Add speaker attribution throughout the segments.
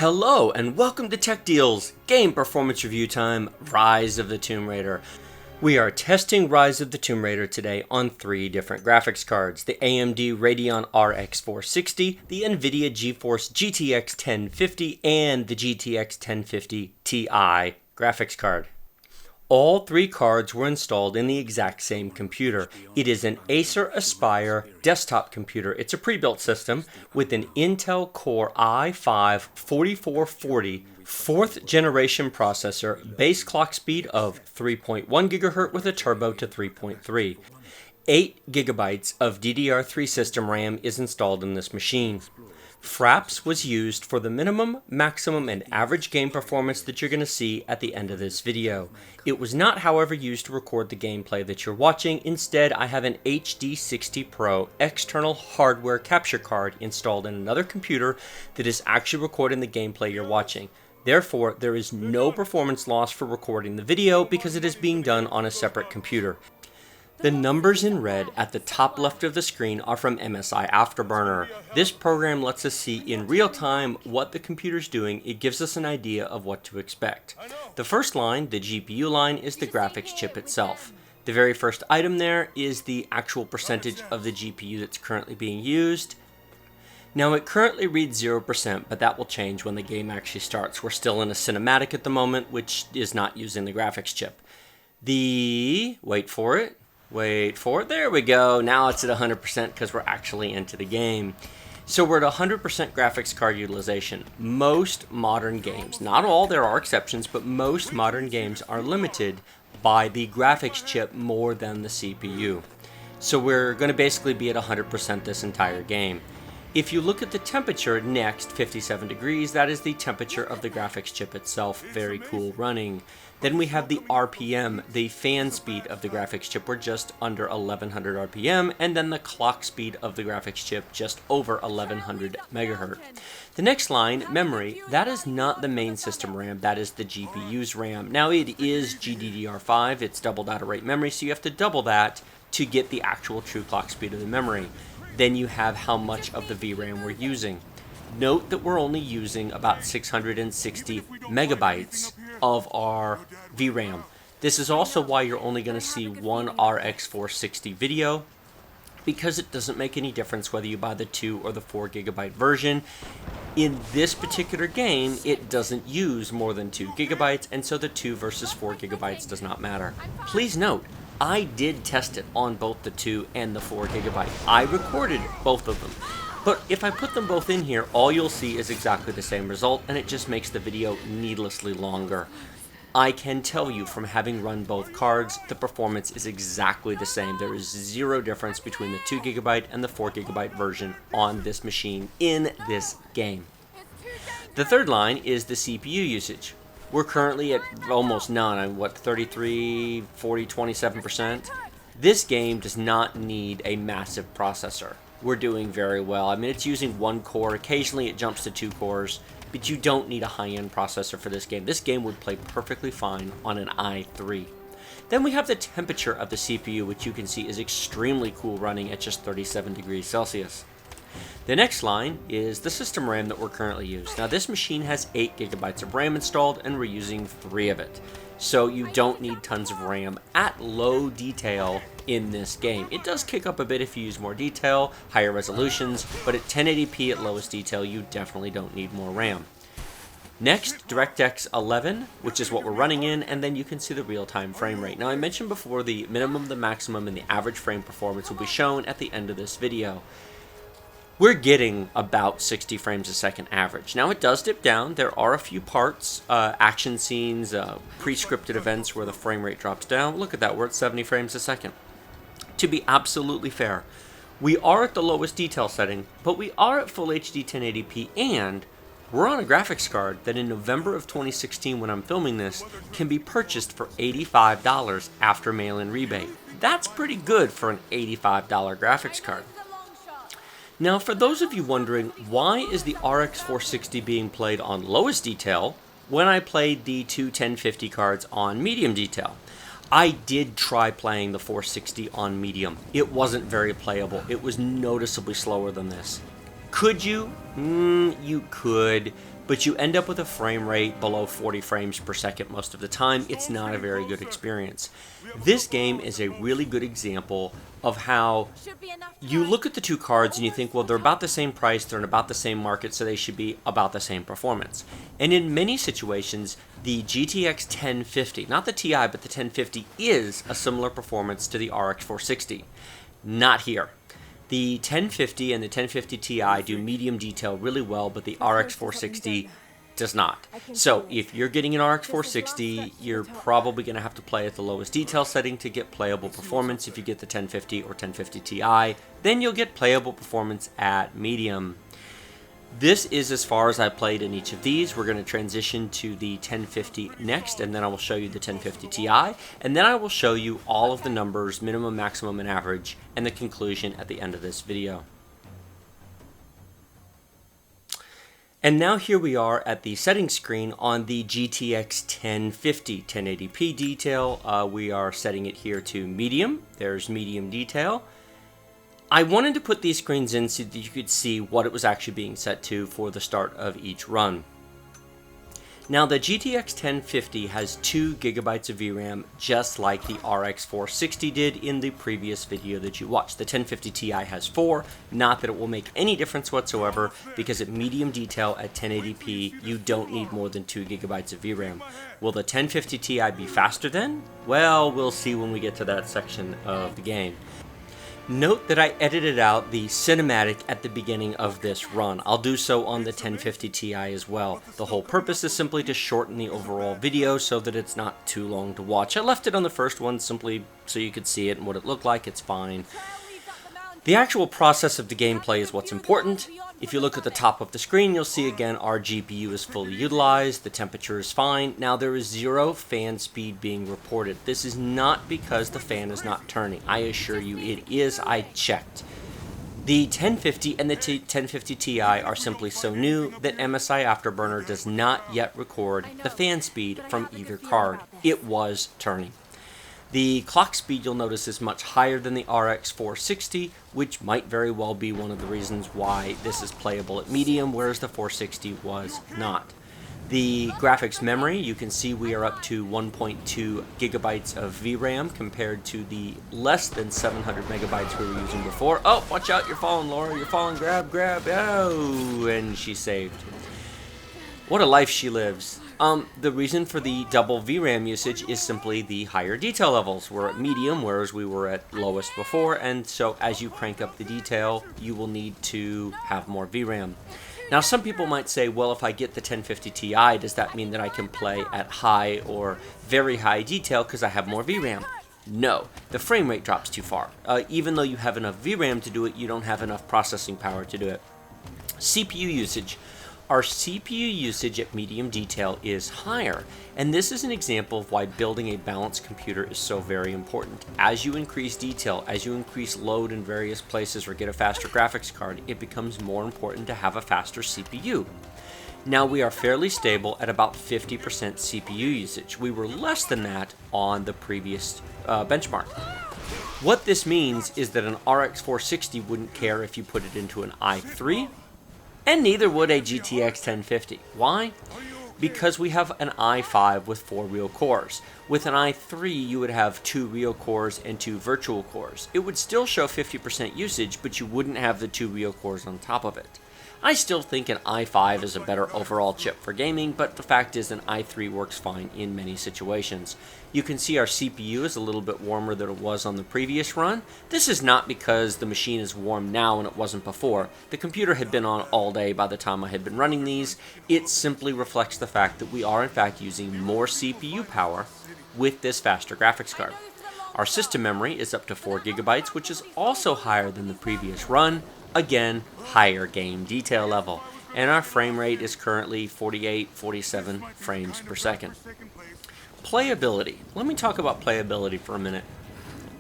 Speaker 1: Hello and welcome to Tech Deals, game performance review time, Rise of the Tomb Raider. We are testing Rise of the Tomb Raider today on 3 different graphics cards, the AMD Radeon RX 460, the NVIDIA GeForce GTX 1050, and the GTX 1050 Ti graphics card. All 3 cards were installed in the exact same computer. It is an Acer Aspire desktop computer. It's a pre-built system with an Intel Core i5-4440 4th generation processor, base clock speed of 3.1 GHz with a turbo to 3.3. 8 GB of DDR3 system RAM is installed in this machine. Fraps was used for the minimum, maximum, and average game performance that you're going to see at the end of this video. It was not, however, used to record the gameplay that you're watching. Instead, I have an HD60 Pro external hardware capture card installed in another computer that is actually recording the gameplay you're watching. Therefore, there is no performance loss for recording the video because it is being done on a separate computer. The numbers in red at the top left of the screen are from MSI Afterburner. This program lets us see in real time what the computer's doing. It gives us an idea of what to expect. The first line, the GPU line, is the graphics chip itself. The very first item there is the actual percentage of the GPU that's currently being used. Now it currently reads 0%, but that will change when the game actually starts. We're still in a cinematic at the moment, which is not using the graphics chip. Wait for it, there we go. Now it's at 100% because we're actually into the game. So we're at 100% graphics card utilization. Most modern games, not all, there are exceptions, but most modern games are limited by the graphics chip more than the CPU. So we're going to basically be at 100% this entire game. If you look at the temperature next, 57 degrees, that is the temperature of the graphics chip itself. Very cool running. Then we have the RPM, the fan speed of the graphics chip. We're just under 1100 RPM, and then the clock speed of the graphics chip just over 1100 megahertz. The next line, memory, that is not the main system RAM, that is the GPU's RAM. Now it is GDDR5, it's double data rate memory, so you have to double that to get the actual true clock speed of the memory. Then you have how much of the VRAM we're using. Note that we're only using about 660 megabytes of our VRAM. This is also why you're only going to see one RX 460 video, because it doesn't make any difference whether you buy the 2 or the 4 gigabyte version. In this particular game, it doesn't use more than 2 gigabytes, and so the 2 versus 4 gigabytes does not matter. Please note, I did test it on both the 2 and the 4 gigabyte. I recorded both of them. But if I put them both in here, all you'll see is exactly the same result, and it just makes the video needlessly longer. I can tell you from having run both cards, the performance is exactly the same. There is zero difference between the 2 gigabyte and the 4 gigabyte version on this machine in this game. The third line is the CPU usage. We're currently at almost none, 33, 40, 27%. This game does not need a massive processor. We're doing very well. I mean, it's using 1 core. Occasionally it jumps to 2 cores, but you don't need a high-end processor for this game. This game would play perfectly fine on an i3. Then we have the temperature of the CPU, which you can see is extremely cool running at just 37 degrees Celsius. The next line is the system RAM that we're currently using. Now this machine has 8 gigabytes of RAM installed, and we're using 3 of it. So you don't need tons of RAM at low detail in this game. It does kick up a bit if you use more detail, higher resolutions, but at 1080p at lowest detail, you definitely don't need more RAM. Next, DirectX 11, which is what we're running in, and then you can see the real-time frame rate. Now I mentioned before the minimum, the maximum, and the average frame performance will be shown at the end of this video. We're getting about 60 frames a second average. Now it does dip down. There are a few parts, action scenes, pre-scripted events where the frame rate drops down. Look at that, we're at 70 frames a second. To be absolutely fair, we are at the lowest detail setting, but we are at full HD 1080p, and we're on a graphics card that in November of 2016, when I'm filming this, can be purchased for $85 after mail-in rebate. That's pretty good for an $85 graphics card. Now, for those of you wondering, why is the RX 460 being played on lowest detail when I played the 2 1050 cards on medium detail? I did try playing the 460 on medium. It wasn't very playable. It was noticeably slower than this. Could you? You could, but you end up with a frame rate below 40 frames per second most of the time. It's not a very good experience. This game is a really good example of how you look at the two cards and you think, well, they're about the same price, they're in about the same market, so they should be about the same performance. And in many situations, the GTX 1050, not the Ti, but the 1050 is a similar performance to the RX 460. Not here. The 1050 and the 1050 Ti do medium detail really well, but the RX 460 does not. So if you're getting an RX 460, you're probably going to have to play at the lowest detail setting to get playable performance. If you get the 1050 or 1050 Ti, then you'll get playable performance at medium. This is as far as I played in each of these. We're going to transition to the 1050 next, and then I will show you the 1050 Ti, and then I will show you all of the numbers, minimum, maximum, and average, and the conclusion at the end of this video. And now here we are at the settings screen on the GTX 1050 1080p detail. We are setting it here to medium. There's medium detail. I wanted to put these screens in so that you could see what it was actually being set to for the start of each run. Now the GTX 1050 has 2 GB of VRAM, just like the RX 460 did in the previous video that you watched. The 1050 Ti has 4, not that it will make any difference whatsoever, because at medium detail at 1080p you don't need more than 2 GB of VRAM. Will the 1050 Ti be faster then? Well, we'll see when we get to that section of the game. Note that I edited out the cinematic at the beginning of this run. I'll do so on the 1050 Ti as well. The whole purpose is simply to shorten the overall video so that it's not too long to watch. I left it on the first one simply so you could see it and what it looked like. It's fine. The actual process of the gameplay is what's important. If you look at the top of the screen, you'll see again our GPU is fully utilized, the temperature is fine. Now there is 0 fan speed being reported. This is not because the fan is not turning. I assure you it is. I checked. The 1050 and the 1050 Ti are simply so new that MSI Afterburner does not yet record the fan speed from either card. It was turning. The clock speed, you'll notice, is much higher than the RX 460, which might very well be one of the reasons why this is playable at medium, whereas the 460 was not. The graphics memory, you can see we are up to 1.2 gigabytes of VRAM compared to the less than 700 megabytes we were using before. Oh, watch out, you're falling, Laura, you're falling, grab, oh, and she saved. What a life she lives. The reason for the double VRAM usage is simply the higher detail levels. We're at medium, whereas we were at lowest before, and so as you crank up the detail, you will need to have more VRAM. Now, some people might say, well, if I get the 1050 Ti, does that mean that I can play at high or very high detail because I have more VRAM? No, the frame rate drops too far. Even though you have enough VRAM to do it, you don't have enough processing power to do it. CPU usage. Our CPU usage at medium detail is higher, and this is an example of why building a balanced computer is so very important. As you increase detail, as you increase load in various places or get a faster graphics card, it becomes more important to have a faster CPU. Now we are fairly stable at about 50% CPU usage. We were less than that on the previous benchmark. What this means is that an RX 460 wouldn't care if you put it into an i3, and neither would a GTX 1050. Why? Because we have an i5 with 4 real cores. With an i3, you would have 2 real cores and 2 virtual cores. It would still show 50% usage, but you wouldn't have the 2 real cores on top of it. I still think an i5 is a better overall chip for gaming, but the fact is an i3 works fine in many situations. You can see our CPU is a little bit warmer than it was on the previous run. This is not because the machine is warm now and it wasn't before. The computer had been on all day by the time I had been running these. It simply reflects the fact that we are in fact using more CPU power with this faster graphics card. Our system memory is up to 4 gigabytes, which is also higher than the previous run. Again, higher game detail level. And our frame rate is currently 48, 47 frames per second. Playability. Let me talk about playability for a minute.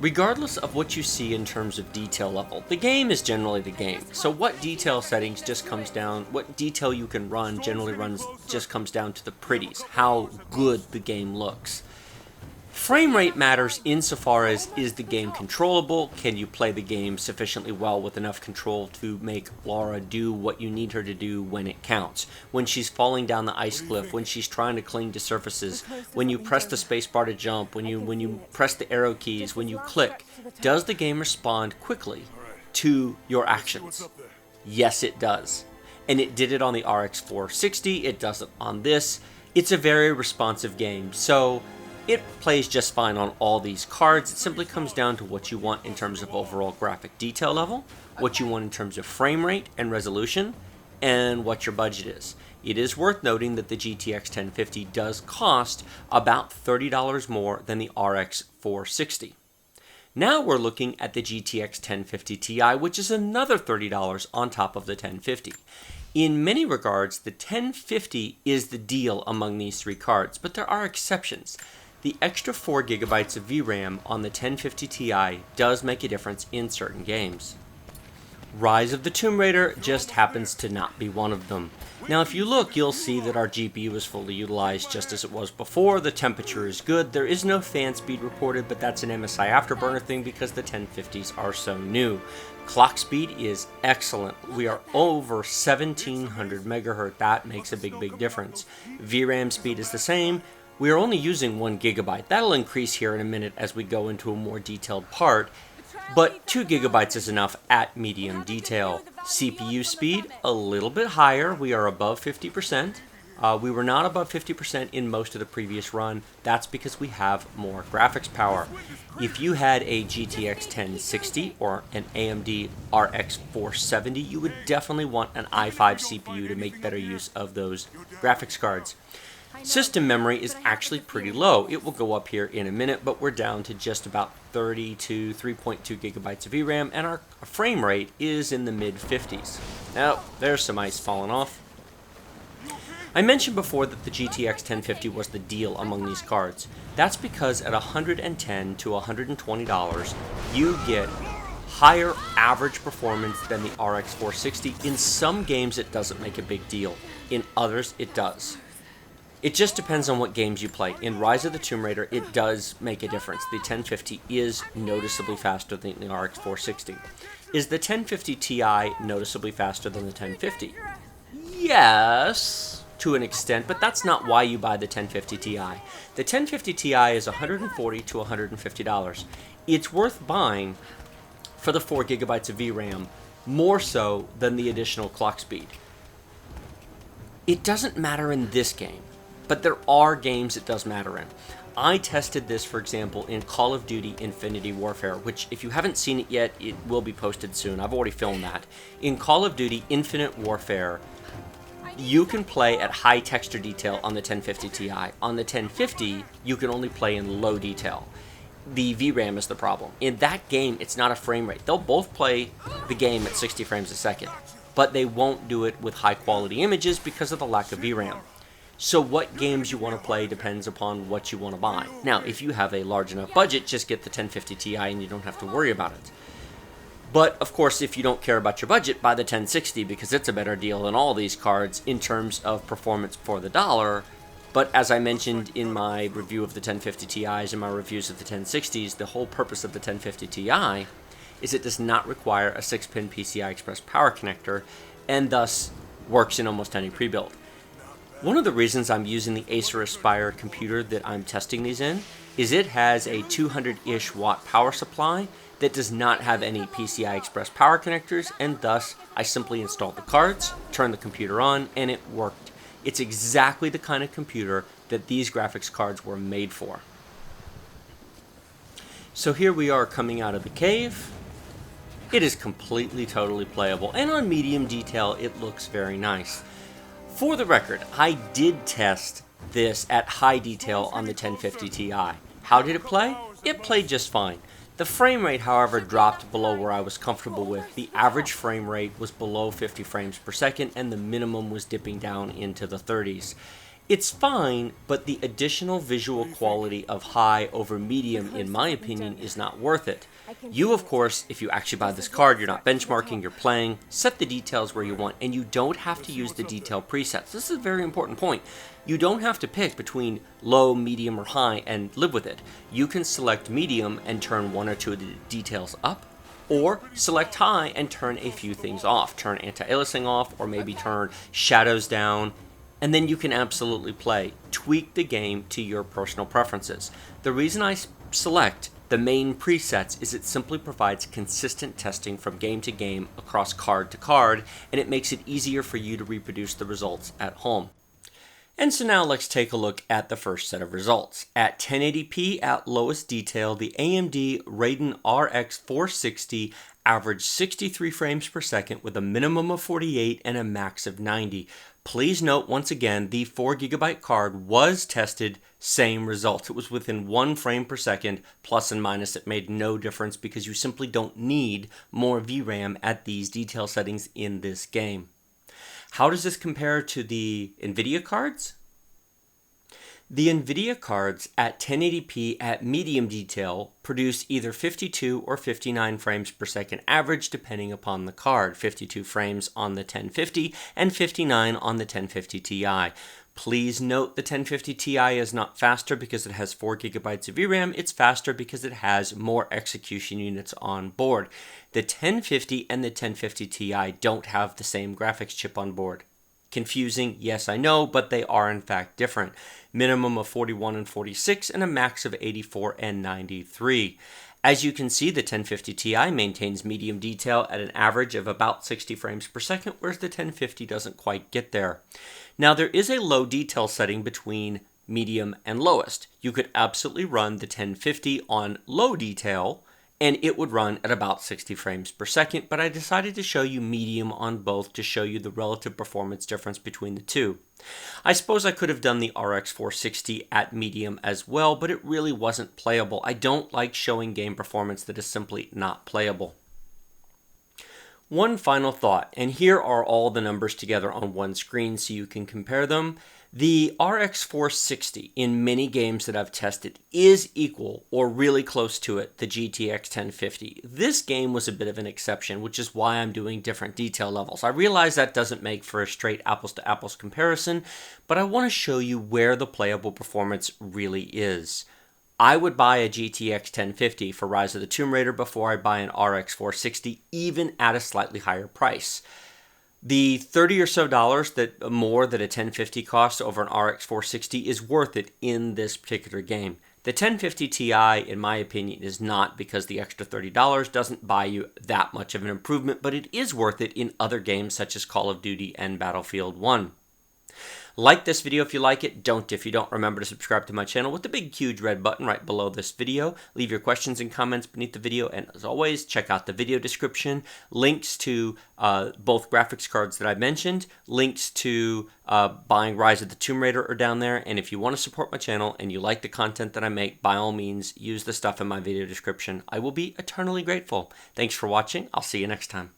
Speaker 1: Regardless of what you see in terms of detail level, the game is generally the game. So what detail settings just comes down, what detail you can run just comes down to the pretties, how good the game looks. Frame rate matters insofar as, is the game controllable? Can you play the game sufficiently well with enough control to make Laura do what you need her to do when it counts? When she's falling down the ice cliff, when she's trying to cling to surfaces, when you press the spacebar to jump, when you press the arrow keys, when you click, does the game respond quickly to your actions? Yes, it does. And it did it on the RX 460, it does it on this. It's a very responsive game, so it plays just fine on all these cards. It simply comes down to what you want in terms of overall graphic detail level, what you want in terms of frame rate and resolution, and what your budget is. It is worth noting that the GTX 1050 does cost about $30 more than the RX 460. Now we're looking at the GTX 1050 Ti, which is another $30 on top of the 1050. In many regards, the 1050 is the deal among these three cards, but there are exceptions. The extra 4 gigabytes of VRAM on the 1050 Ti does make a difference in certain games. Rise of the Tomb Raider just happens to not be one of them. Now if you look, you'll see that our GPU is fully utilized just as it was before. The temperature is good. There is no fan speed reported, but that's an MSI Afterburner thing because the 1050s are so new. Clock speed is excellent. We are over 1700 megahertz. That makes a big difference. VRAM speed is the same. We are only using 1 gigabyte. That'll increase here in a minute as we go into a more detailed part, but 2 gigabytes is enough at medium detail. CPU speed, a little bit higher. We are above 50%. We were not above 50% in most of the previous run. That's because we have more graphics power. If you had a GTX 1060 or an AMD RX 470, you would definitely want an i5 CPU to make better use of those graphics cards. System memory is actually pretty low. It will go up here in a minute, but we're down to just about 30 to 3.2 gigabytes of VRAM, and our frame rate is in the mid-50s. Now, there's some ice falling off. I mentioned before that the GTX 1050 was the deal among these cards. That's because at $110 to $120, you get higher average performance than the RX 460. In some games, it doesn't make a big deal. In others, it does. It just depends on what games you play. In Rise of the Tomb Raider, it does make a difference. The 1050 is noticeably faster than the RX 460. Is the 1050 Ti noticeably faster than the 1050? Yes, to an extent, but that's not why you buy the 1050 Ti. The 1050 Ti is $140 to $150. It's worth buying for the 4 gigabytes of VRAM, more so than the additional clock speed. It doesn't matter in this game, but there are games it does matter in. I tested this, for example, in Call of Duty Infinity Warfare, which if you haven't seen it yet, it will be posted soon. I've already filmed that. In Call of Duty Infinite Warfare, you can play at high texture detail on the 1050 Ti. On the 1050, you can only play in low detail. The VRAM is the problem. In that game, it's not a frame rate. They'll both play the game at 60 frames a second, but they won't do it with high quality images because of the lack of VRAM. So what games you want to play depends upon what you want to buy. Now, if you have a large enough budget, just get the 1050 Ti and you don't have to worry about it. But, of course, if you don't care about your budget, buy the 1060 because it's a better deal than all these cards in terms of performance for the dollar. But as I mentioned in my review of the 1050 Ti's and my reviews of the 1060s, the whole purpose of the 1050 Ti is it does not require a 6-pin PCI Express power connector and thus works in almost any pre-build. One of the reasons I'm using the Acer Aspire computer that I'm testing these in is it has a 200-ish watt power supply that does not have any PCI Express power connectors, and thus I simply installed the cards, turned the computer on, and it worked. It's exactly the kind of computer that these graphics cards were made for. So here we are coming out of the cave. It is completely, totally playable, and on medium detail, it looks very nice. For the record, I did test this at high detail on the 1050 Ti. How did it play? It played just fine. The frame rate, however, dropped below where I was comfortable with. The average frame rate was below 50 frames per second, and the minimum was dipping down into the 30s. It's fine, but the additional visual quality of high over medium, in my opinion, is not worth it. You, of course, if you actually buy this card, you're not benchmarking, you're playing, set the details where you want, and you don't have to use the detail presets. This is a very important point. You don't have to pick between low, medium, or high and live with it. You can select medium and turn one or two of the details up, or select high and turn a few things off. Turn anti-aliasing off, or maybe turn shadows down, and then you can absolutely play. Tweak the game to your personal preferences. The reason I select the main presets is it simply provides consistent testing from game to game across card to card, and it makes it easier for you to reproduce the results at home. And so now let's take a look at the first set of results. At 1080p at lowest detail, the AMD Radeon RX 460 averaged 63 frames per second with a minimum of 48 and a max of 90. Please note once again, the 4GB card was tested, same results. It was within 1 frame per second, plus and minus. It made no difference because you simply don't need more VRAM at these detail settings in this game. How does this compare to the NVIDIA cards? The NVIDIA cards at 1080p at medium detail produce either 52 or 59 frames per second average depending upon the card, 52 frames on the 1050 and 59 on the 1050 Ti. Please note the 1050 Ti is not faster because it has 4GB of VRAM, it's faster because it has more execution units on board. The 1050 and the 1050 Ti don't have the same graphics chip on board. Confusing, yes I know, but they are in fact different. Minimum of 41 and 46 and a max of 84 and 93. As you can see, the 1050 Ti maintains medium detail at an average of about 60 frames per second, whereas the 1050 doesn't quite get there. Now there is a low detail setting between medium and lowest. You could absolutely run the 1050 on low detail and it would run at about 60 frames per second, but I decided to show you medium on both to show you the relative performance difference between the two. I suppose I could have done the RX 460 at medium as well, but it really wasn't playable. I don't like showing game performance that is simply not playable. One final thought, and here are all the numbers together on one screen so you can compare them. The RX 460 in many games that I've tested is equal or really close to it, the GTX 1050. This game was a bit of an exception, which is why I'm doing different detail levels. I realize that doesn't make for a straight apples to apples comparison, but I want to show you where the playable performance really is. I would buy a GTX 1050 for Rise of the Tomb Raider before I buy an RX 460, even at a slightly higher price. The $30 or so that more that a 1050 costs over an RX 460 is worth it in this particular game. The 1050 Ti, in my opinion, is not, because the extra $30 doesn't buy you that much of an improvement, but it is worth it in other games such as Call of Duty and Battlefield 1. Like this video if you like it. Don't if you don't. Remember to subscribe to my channel with the big huge red button right below this video. Leave your questions and comments beneath the video, and as always, check out the video description. Links to both graphics cards that I mentioned, links to buying Rise of the Tomb Raider are down there, and if you want to support my channel and you like the content that I make, by all means, use the stuff in my video description. I will be eternally grateful. Thanks for watching. I'll see you next time.